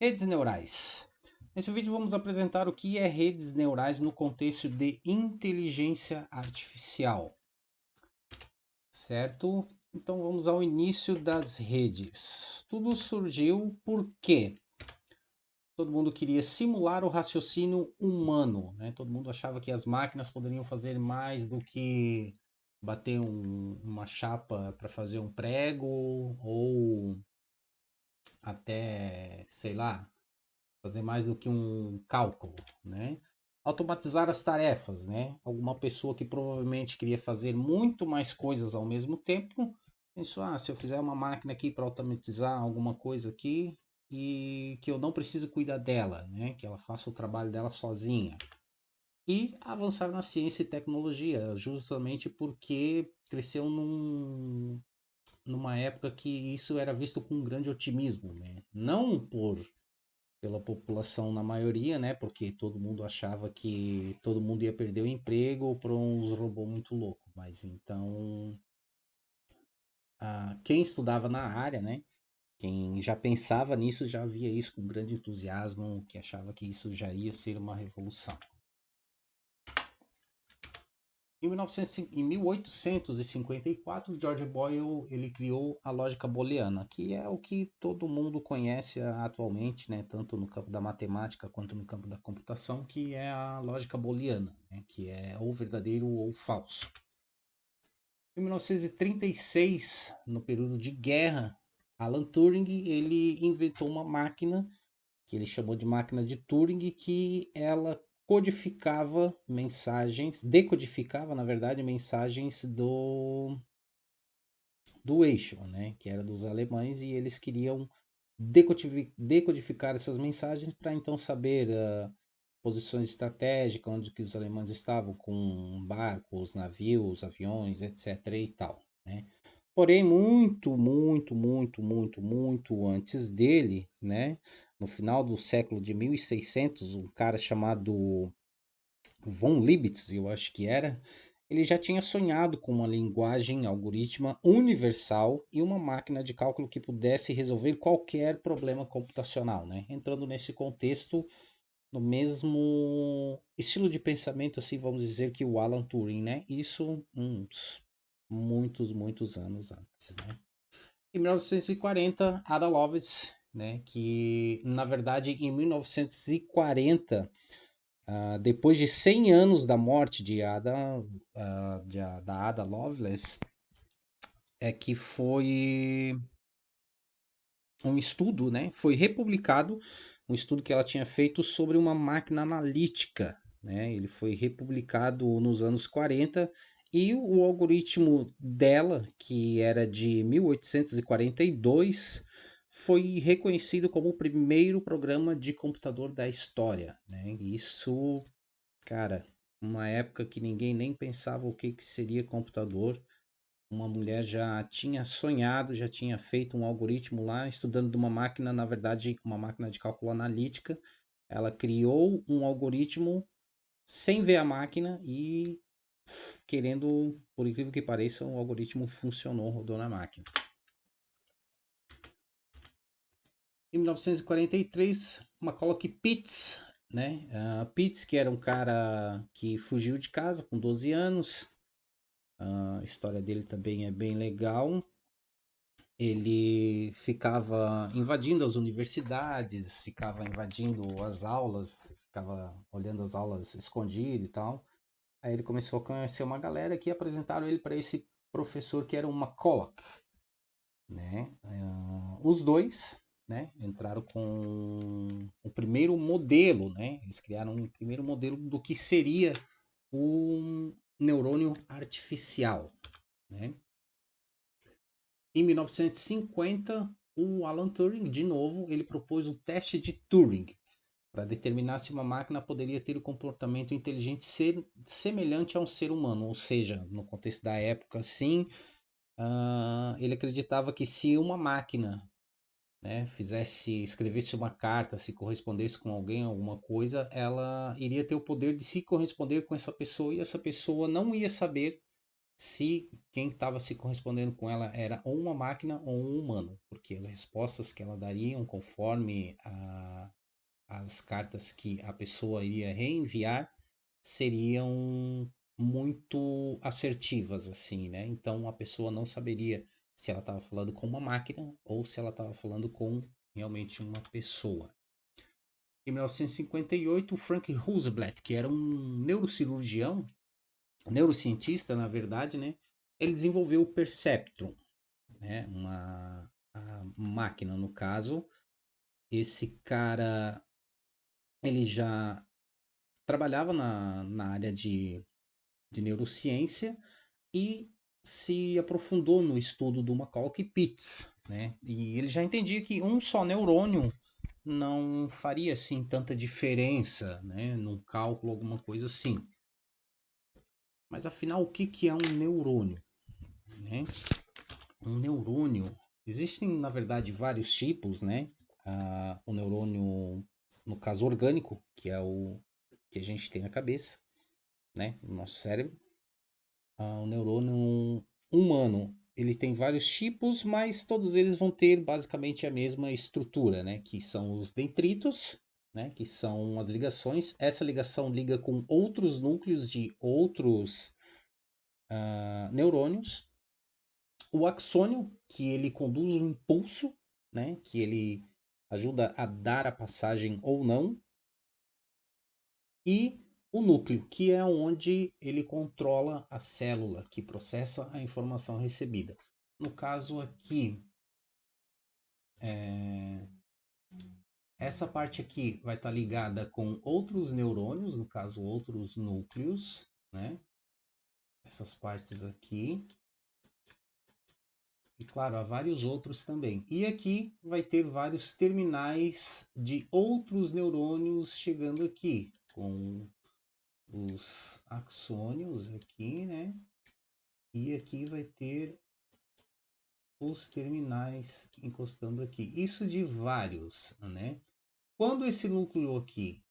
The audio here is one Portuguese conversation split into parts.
Redes neurais. Nesse vídeo vamos apresentar o que é redes neurais no contexto de inteligência artificial, certo? Então vamos ao início das redes. Tudo surgiu porque todo mundo queria simular o raciocínio humano, né? Todo mundo achava que as máquinas poderiam fazer mais do que bater uma chapa para fazer um prego ou até, sei lá, fazer mais do que um cálculo, né? Automatizar as tarefas, né? Alguma pessoa que provavelmente queria fazer muito mais coisas ao mesmo tempo, pensou, se eu fizer uma máquina aqui para automatizar alguma coisa aqui e que eu não preciso cuidar dela, né? Que ela faça o trabalho dela sozinha. E avançar na ciência e tecnologia, justamente porque cresceu numa época que isso era visto com um grande otimismo, né? Não pela população na maioria, né? Porque todo mundo achava que todo mundo ia perder o emprego por uns robôs muito loucos. Mas então, quem estudava na área, né? Quem já pensava nisso já via isso com grande entusiasmo, que achava que isso já ia ser uma revolução. Em 1854, George Boyle ele criou a lógica booleana, que é o que todo mundo conhece atualmente, né, tanto no campo da matemática quanto no campo da computação, que é a lógica booleana, né, que é ou verdadeiro ou falso. Em 1936, no período de guerra, Alan Turing ele inventou uma máquina que ele chamou de máquina de Turing, que ela codificava mensagens, decodificava, na verdade, mensagens do eixo, né, que era dos alemães, e eles queriam decodificar essas mensagens para então saber posições estratégicas, onde que os alemães estavam com barcos, navios, aviões, etc. e tal, né? Porém, muito antes dele, né? No final do século de 1600, um cara chamado von Leibniz, eu acho que era, ele já tinha sonhado com uma linguagem algorítmica universal e uma máquina de cálculo que pudesse resolver qualquer problema computacional, né? Entrando nesse contexto, no mesmo estilo de pensamento, assim, vamos dizer, que o Alan Turing, né? Isso uns muitos anos antes, né? Em 1940, Ada Lovelace, né, que na verdade em 1940, depois de 100 anos da morte de da Ada Lovelace, é que foi um estudo, né, foi republicado um estudo que ela tinha feito sobre uma máquina analítica, né, ele foi republicado nos anos 40 e o algoritmo dela, que era de 1842, foi reconhecido como o primeiro programa de computador da história, né? Isso, cara, uma época que ninguém nem pensava o que seria computador, uma mulher já tinha sonhado, já tinha feito um algoritmo lá, estudando de uma máquina, na verdade, uma máquina de cálculo analítica. Ela criou um algoritmo sem ver a máquina e querendo, por incrível que pareça, o algoritmo funcionou, rodou na máquina. Em 1943, McCulloch Pitts, né? Pitts, que era um cara que fugiu de casa com 12 anos. A história dele também é bem legal. Ele ficava invadindo as universidades, ficava invadindo as aulas, ficava olhando as aulas escondido e tal. Aí ele começou a conhecer uma galera que apresentaram ele para esse professor que era o McCulloch, né? Os dois, né, entraram com o primeiro modelo, né? Eles criaram um primeiro modelo do que seria um neurônio artificial, né? Em 1950, o Alan Turing, de novo, ele propôs o teste de Turing para determinar se uma máquina poderia ter o comportamento inteligente semelhante a um ser humano, ou seja, no contexto da época, sim, ele acreditava que se uma máquina, né, escrevesse uma carta, se correspondesse com alguém, alguma coisa, ela iria ter o poder de se corresponder com essa pessoa e essa pessoa não ia saber se quem estava se correspondendo com ela era ou uma máquina ou um humano, porque as respostas que ela dariam conforme as cartas que a pessoa iria reenviar seriam muito assertivas, assim, né? Então a pessoa não saberia se ela estava falando com uma máquina ou se ela estava falando com realmente uma pessoa. Em 1958, o Frank Roosevelt, que era um neurocirurgião, neurocientista, na verdade, né? Ele desenvolveu o Perceptron, né? Uma a máquina, no caso. Esse cara, ele já trabalhava na área de neurociência e se aprofundou no estudo do Macaulay Pitts, né? E ele já entendia que um só neurônio não faria assim tanta diferença, né, num cálculo, alguma coisa assim. Mas afinal, o que que é um neurônio, né? Um neurônio, existem na verdade vários tipos, né? O neurônio, no caso orgânico, que é o que a gente tem na cabeça, né, no nosso cérebro. O neurônio humano, ele tem vários tipos, mas todos eles vão ter basicamente a mesma estrutura, né? Que são os dendritos, né? Que são as ligações. Essa ligação liga com outros núcleos de outros neurônios. O axônio, que ele conduz o impulso, né? Que ele ajuda a dar a passagem ou não. E o núcleo, que é onde ele controla a célula que processa a informação recebida. No caso aqui, essa parte aqui vai estar ligada com outros neurônios, no caso, outros núcleos, né? Essas partes aqui. E claro, há vários outros também. E aqui vai ter vários terminais de outros neurônios chegando aqui, com os axônios aqui, né? E aqui vai ter os terminais encostando aqui. Isso de vários, né? Quando esse núcleo aqui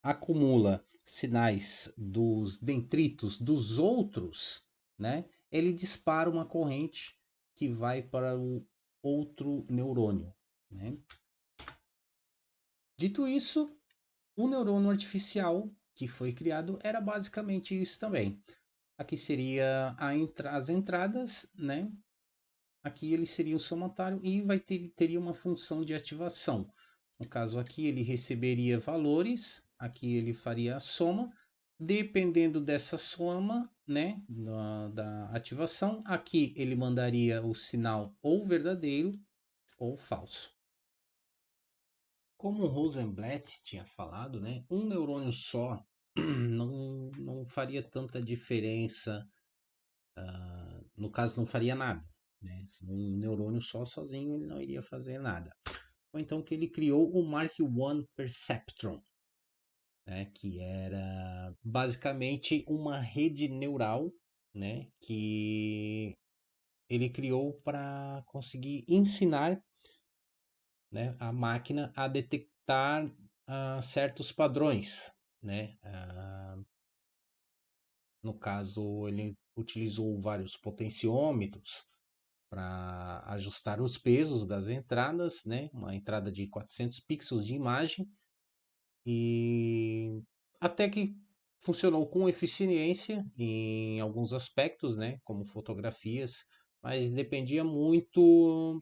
acumula sinais dos dendritos dos outros, né? Ele dispara uma corrente que vai para o outro neurônio, né? Dito isso, o neurônio artificial que foi criado era basicamente isso também. Aqui seria as entradas, né? Aqui ele seria o somatário e teria uma função de ativação. No caso aqui ele receberia valores, aqui ele faria a soma, dependendo dessa soma, né, da ativação, aqui ele mandaria o sinal ou verdadeiro ou falso. Como o Rosenblatt tinha falado, né, um neurônio só não faria tanta diferença, no caso não faria nada. Né? Um neurônio só sozinho ele não iria fazer nada. Ou então que ele criou o Mark I Perceptron, né? Que era basicamente uma rede neural, né? Que ele criou para conseguir ensinar, né, a máquina a detectar certos padrões. Né? No caso, ele utilizou vários potenciômetros para ajustar os pesos das entradas, né? Uma entrada de 400 pixels de imagem e até que funcionou com eficiência em alguns aspectos, né? Como fotografias, mas dependia muito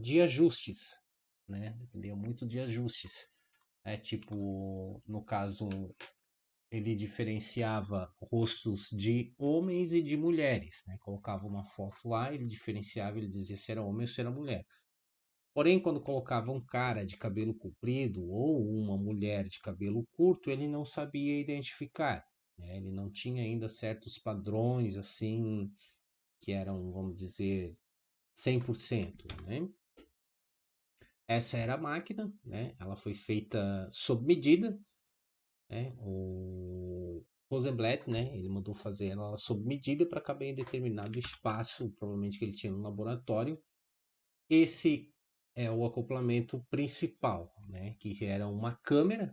de ajustes, né? Dependia muito de ajustes. Tipo, no caso, ele diferenciava rostos de homens e de mulheres, né? Colocava uma foto lá, ele diferenciava, ele dizia se era homem ou se era mulher. Porém, quando colocava um cara de cabelo comprido ou uma mulher de cabelo curto, ele não sabia identificar, né? Ele não tinha ainda certos padrões assim que eram, vamos dizer, 100%, né? Essa era a máquina, né? Ela foi feita sob medida, né? O Rosenblatt, né? Ele mandou fazer ela sob medida para caber em determinado espaço, provavelmente que ele tinha no laboratório. Esse é o acoplamento principal, né? Que era uma câmera,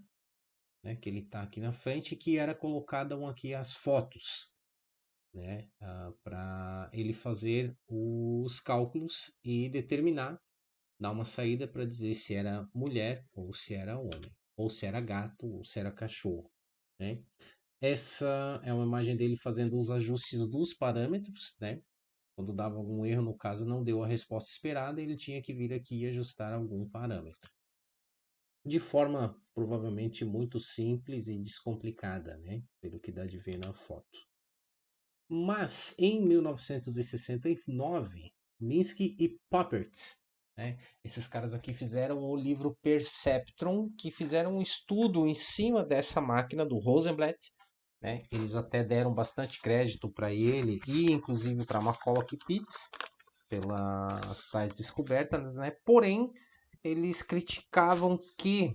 né, que ele está aqui na frente, que era colocada aqui as fotos, né, para ele fazer os cálculos e determinar, dar uma saída para dizer se era mulher ou se era homem, ou se era gato ou se era cachorro, né? Essa é uma imagem dele fazendo os ajustes dos parâmetros, né? Quando dava algum erro, no caso, não deu a resposta esperada, ele tinha que vir aqui e ajustar algum parâmetro. De forma provavelmente muito simples e descomplicada, né? Pelo que dá de ver na foto. Mas em 1969, Minsky e Poppert, né? Esses caras aqui fizeram o livro Perceptron, que fizeram um estudo em cima dessa máquina do Rosenblatt, né? Eles até deram bastante crédito para ele e inclusive para McCulloch Pitts pelas tais descobertas, né? Porém, eles criticavam que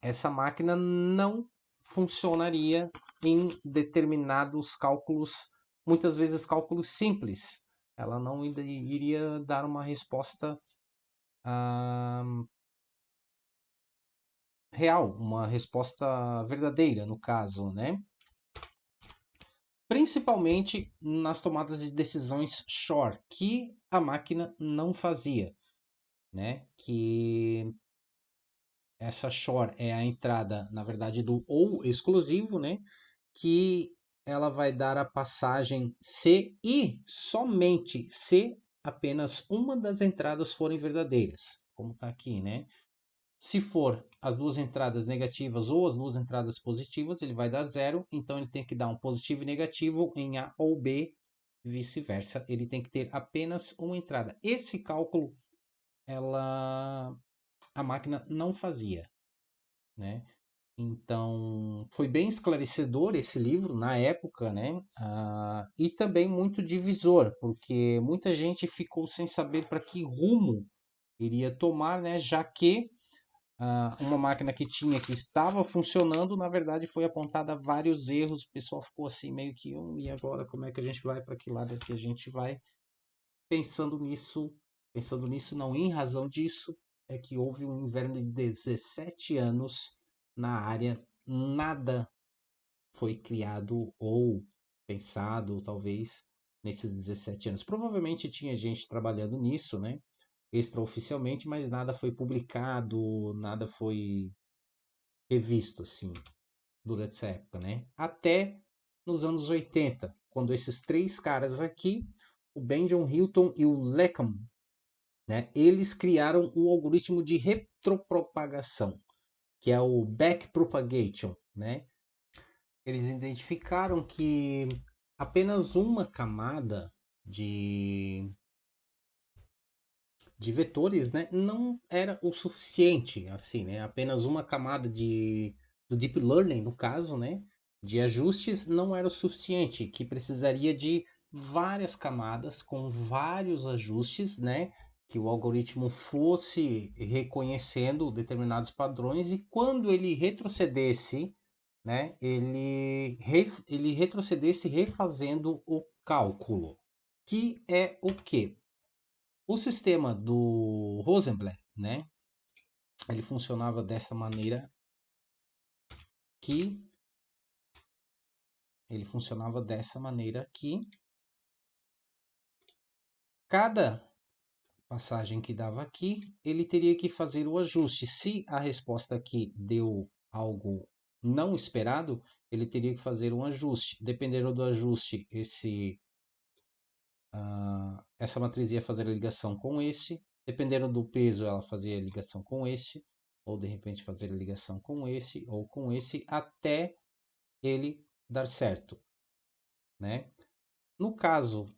essa máquina não funcionaria em determinados cálculos, muitas vezes cálculos simples. Ela não iria dar uma resposta ah, real, uma resposta verdadeira, no caso, né? Principalmente nas tomadas de decisões Shor, que a máquina não fazia, né? Que essa Shor é a entrada, na verdade, do ou exclusivo, né? Que ela vai dar a passagem se e somente se apenas uma das entradas forem verdadeiras, como está aqui, né? Se for as duas entradas negativas ou as duas entradas positivas, ele vai dar zero, então ele tem que dar um positivo e negativo em A ou B, vice-versa. Ele tem que ter apenas uma entrada. Esse cálculo, a máquina não fazia, né? Então, foi bem esclarecedor esse livro na época, né? E também muito divisor, porque muita gente ficou sem saber para que rumo iria tomar, né? Já que uma máquina que estava funcionando, na verdade, foi apontada vários erros. O pessoal ficou assim, meio que, e agora como é que a gente vai, para que lado é que a gente vai? Pensando nisso, não, em razão disso, é que houve um inverno de 17 anos na área, nada foi criado ou pensado, talvez, nesses 17 anos. Provavelmente tinha gente trabalhando nisso, né? Extraoficialmente, mas nada foi publicado, nada foi revisto, assim, durante essa época, né? Até nos anos 80, quando esses três caras aqui, o Benjamin Hilton e o Leckham, né? Eles criaram o algoritmo de retropropagação, que é o backpropagation, né? Eles identificaram que apenas uma camada de, de vetores, né, não era o suficiente, assim, né? Apenas uma camada do deep learning, no caso, né, de ajustes não era o suficiente, que precisaria de várias camadas com vários ajustes, né, que o algoritmo fosse reconhecendo determinados padrões e quando ele retrocedesse, né, ele retrocedesse refazendo o cálculo, que é o quê? O sistema do Rosenblatt, né, ele funcionava dessa maneira que cada passagem que dava aqui, ele teria que fazer o ajuste. Se a resposta aqui deu algo não esperado, ele teria que fazer um ajuste. Dependendo do ajuste, essa matriz ia fazer a ligação com este. Dependendo do peso, ela fazia a ligação com este. Ou de repente fazer a ligação com este ou com esse, até ele dar certo, né? No caso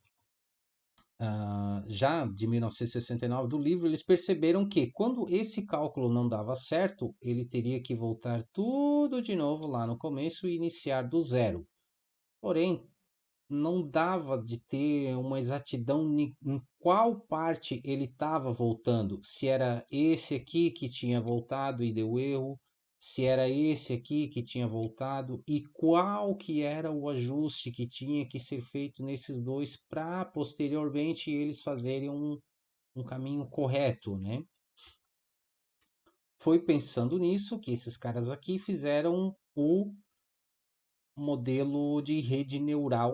já de 1969 do livro, eles perceberam que quando esse cálculo não dava certo, ele teria que voltar tudo de novo lá no começo e iniciar do zero. Porém, não dava de ter uma exatidão em qual parte ele estava voltando. Se era esse aqui que tinha voltado e deu erro, se era esse aqui que tinha voltado e qual que era o ajuste que tinha que ser feito nesses dois para posteriormente eles fazerem um caminho correto, né? Foi pensando nisso que esses caras aqui fizeram o modelo de rede neural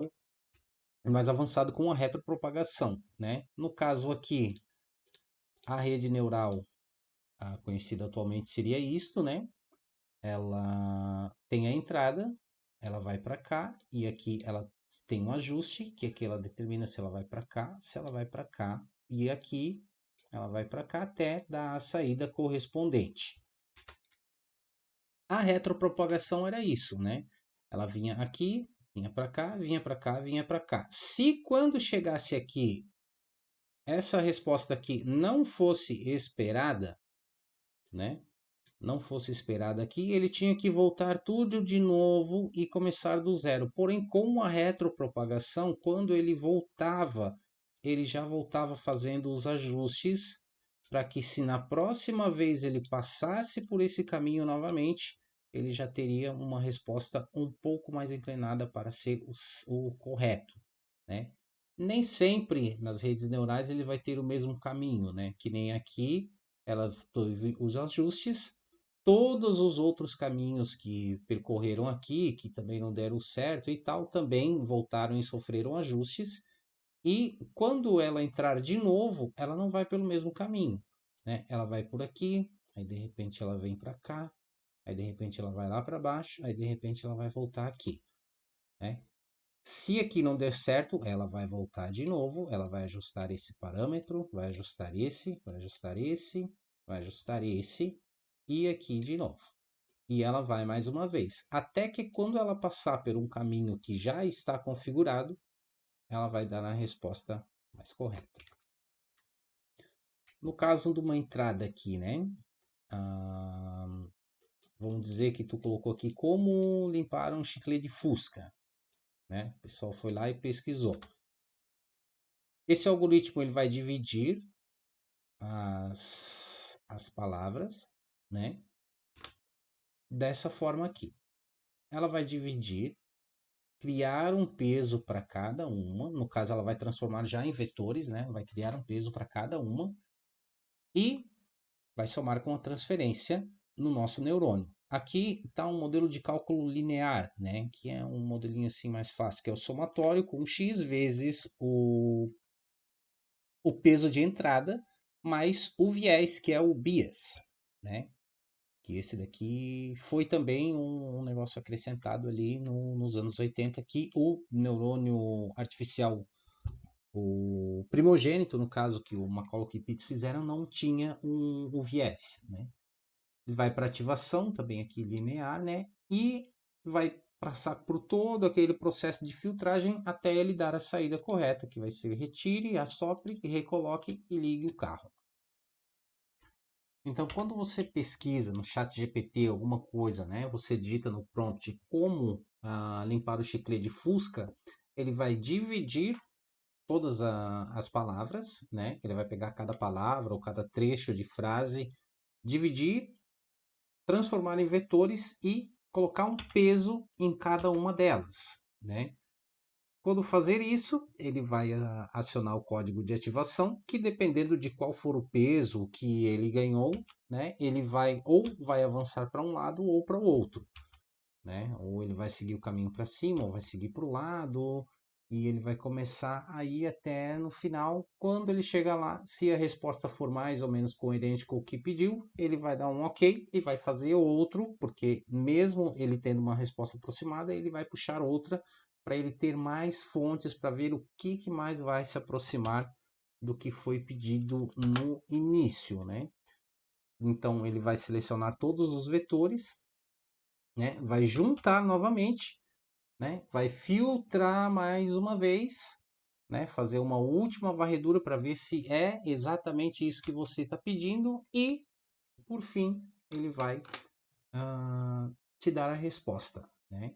mais avançado com a retropropagação, né? No caso aqui, a rede neural conhecida atualmente seria isto, né? Ela tem a entrada, ela vai para cá e aqui ela tem um ajuste, que aqui ela determina se ela vai para cá, se ela vai para cá e aqui ela vai para cá até dar a saída correspondente. A retropropagação era isso, né? Ela vinha aqui, vinha para cá, vinha para cá, vinha para cá. Se quando chegasse aqui, essa resposta aqui não fosse esperada, né? Não fosse esperada aqui, ele tinha que voltar tudo de novo e começar do zero. Porém, com a retropropagação, quando ele voltava, ele já voltava fazendo os ajustes para que se na próxima vez ele passasse por esse caminho novamente, ele já teria uma resposta um pouco mais inclinada para ser o correto, né? Nem sempre nas redes neurais ele vai ter o mesmo caminho, né? Que nem aqui, ela teve os ajustes, todos os outros caminhos que percorreram aqui, que também não deram certo e tal, também voltaram e sofreram ajustes. E quando ela entrar de novo, ela não vai pelo mesmo caminho, né? Ela vai por aqui, aí de repente ela vem para cá, aí de repente ela vai lá para baixo, aí de repente ela vai voltar aqui, né? Se aqui não der certo, ela vai voltar de novo, ela vai ajustar esse parâmetro, vai ajustar esse, vai ajustar esse, vai ajustar esse e aqui de novo. E ela vai mais uma vez, até que quando ela passar por um caminho que já está configurado, ela vai dar a resposta mais correta. No caso de uma entrada aqui, né? Vamos dizer que tu colocou aqui como limpar um chiclete de fusca, né? O pessoal foi lá e pesquisou. Esse algoritmo ele vai dividir as palavras, né? Dessa forma aqui. Ela vai dividir, criar um peso para cada uma. No caso, ela vai transformar já em vetores, né? Vai criar um peso para cada uma e vai somar com a transferência no nosso neurônio. Aqui está um modelo de cálculo linear, né? Que é um modelinho assim mais fácil, que é o somatório com x vezes o peso de entrada mais o viés, que é o bias, né? Que esse daqui foi também um negócio acrescentado ali nos anos 80, que o neurônio artificial, o primogênito, no caso, que o McCulloch e Pitts fizeram, não tinha o viés, né? Ele vai para ativação, também aqui linear, né? E vai passar por todo aquele processo de filtragem até ele dar a saída correta, que vai ser retire, assopre, recoloque e ligue o carro. Então, quando você pesquisa no chat GPT alguma coisa, né, você digita no prompt como limpar o chiclete de fusca, ele vai dividir todas as palavras, né? Ele vai pegar cada palavra ou cada trecho de frase, dividir, transformar em vetores e colocar um peso em cada uma delas, né? Quando fazer isso, ele vai acionar o código de ativação, que dependendo de qual for o peso que ele ganhou, né, ele vai avançar para um lado ou para o outro, né? Ou ele vai seguir o caminho para cima, ou vai seguir para o lado, e ele vai começar a ir até no final. Quando ele chegar lá, se a resposta for mais ou menos coerente com o que pediu, ele vai dar um OK e vai fazer outro, porque mesmo ele tendo uma resposta aproximada, ele vai puxar outra para ele ter mais fontes para ver o que mais vai se aproximar do que foi pedido no início, né? Então ele vai selecionar todos os vetores, né? Vai juntar novamente, né? Vai filtrar mais uma vez, né? Fazer uma última varredura para ver se é exatamente isso que você está pedindo e, por fim, ele vai te dar a resposta, né?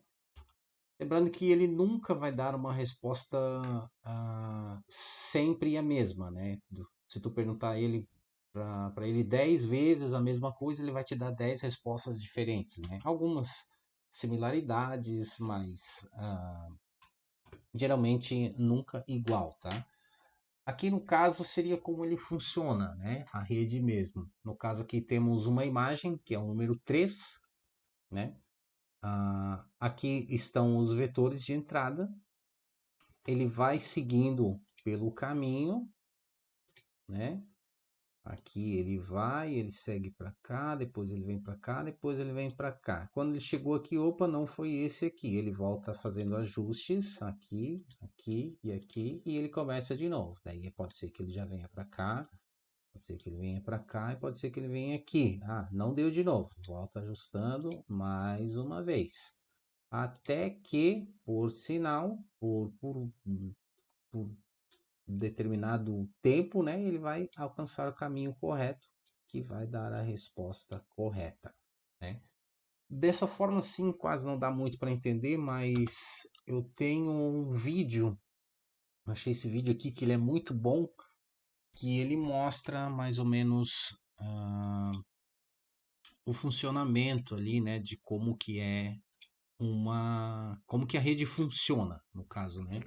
Lembrando que ele nunca vai dar uma resposta sempre a mesma, né? Se tu perguntar ele para ele 10 vezes a mesma coisa, ele vai te dar 10 respostas diferentes, né? Algumas similaridades, mas geralmente nunca igual, tá? Aqui no caso seria como ele funciona, né? A rede mesmo. No caso aqui temos uma imagem, que é o número 3, né? Aqui estão os vetores de entrada. Ele vai seguindo pelo caminho, né? Aqui ele segue para cá, depois ele vem para cá, depois ele vem para cá. Quando ele chegou aqui, opa, não foi esse aqui. Ele volta fazendo ajustes aqui, aqui e aqui, e ele começa de novo. Daí pode ser que ele já venha para cá, pode ser que ele venha para cá e pode ser que ele venha aqui. Ah, não deu de novo. Volta ajustando mais uma vez. Até que, por sinal, por determinado tempo, né, ele vai alcançar o caminho correto, que vai dar a resposta correta, né? Dessa forma, sim, quase não dá muito para entender, mas eu tenho um vídeo, achei esse vídeo aqui que ele é muito bom, que ele mostra mais ou menos o funcionamento ali, né, de como que é como que a rede funciona, no caso, né?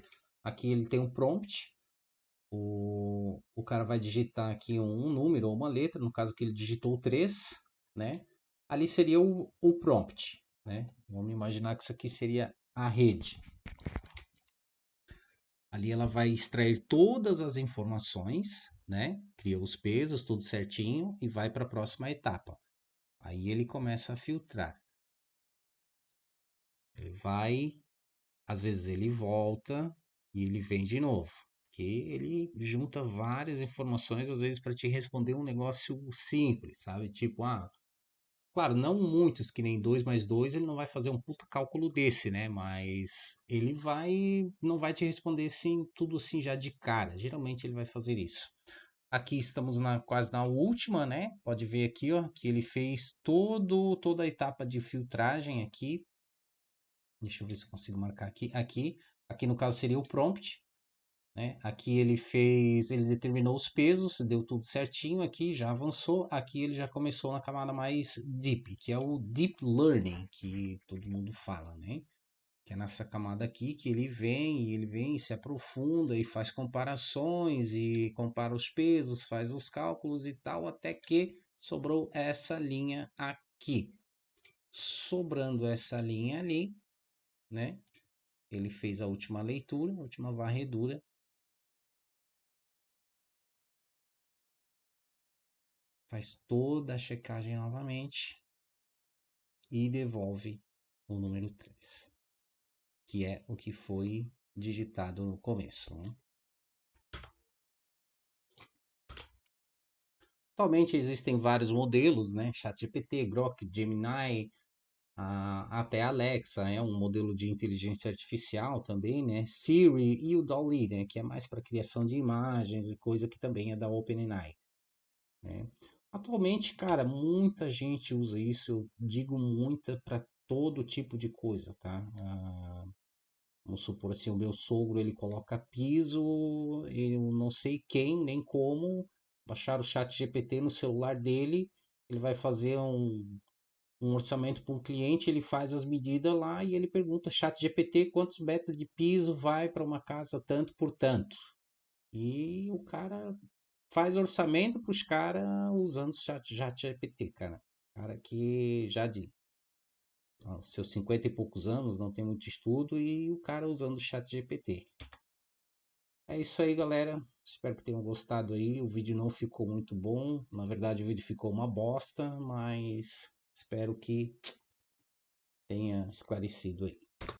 Aqui ele tem um prompt. O cara vai digitar aqui um número ou uma letra, no caso que ele digitou 3, né? Ali seria o prompt, né? Vamos imaginar que isso aqui seria a rede. Ali ela vai extrair todas as informações, né? Cria os pesos, tudo certinho e vai para a próxima etapa. Aí ele começa a filtrar. Ele vai, às vezes ele volta e ele vem de novo. Que ele junta várias informações, às vezes, para te responder um negócio simples, sabe? Tipo, claro, não muitos, que nem 2 mais 2 ele não vai fazer um puta cálculo desse, né? Mas ele não vai te responder assim, tudo assim já de cara. Geralmente ele vai fazer isso. Aqui estamos quase na última, né? Pode ver aqui, ó, que ele fez toda a etapa de filtragem aqui. Deixa eu ver se eu consigo marcar aqui no caso seria o prompt, né? Aqui ele determinou os pesos, deu tudo certinho aqui, já avançou. Aqui ele já começou na camada mais deep, que é o deep learning, que todo mundo fala, né? Que é nessa camada aqui que ele vem, se aprofunda e faz comparações e compara os pesos, faz os cálculos e tal, até que sobrou essa linha aqui. Sobrando essa linha ali, né? Ele fez a última leitura, a última varredura. Faz toda a checagem novamente e devolve o número 3, que é o que foi digitado no começo, né? Atualmente existem vários modelos, né? ChatGPT, Grok, Gemini, até Alexa é um modelo de inteligência artificial também, né? Siri e o DALL-E, né? Que é mais para criação de imagens e coisa que também é da OpenAI, né? Atualmente, cara, muita gente usa isso, eu digo muita para todo tipo de coisa, tá? Vamos supor assim, o meu sogro ele coloca piso, eu não sei quem, nem como, baixar o chat GPT no celular dele, ele vai fazer um orçamento para um cliente, ele faz as medidas lá e ele pergunta chat GPT quantos metros de piso vai para uma casa tanto por tanto. E o cara faz orçamento para os caras usando o chat GPT, cara. Cara que já de seus 50 e poucos anos, não tem muito estudo, e o cara usando o chat GPT. É isso aí, galera. Espero que tenham gostado aí. O vídeo não ficou muito bom. Na verdade, o vídeo ficou uma bosta, mas espero que tenha esclarecido aí.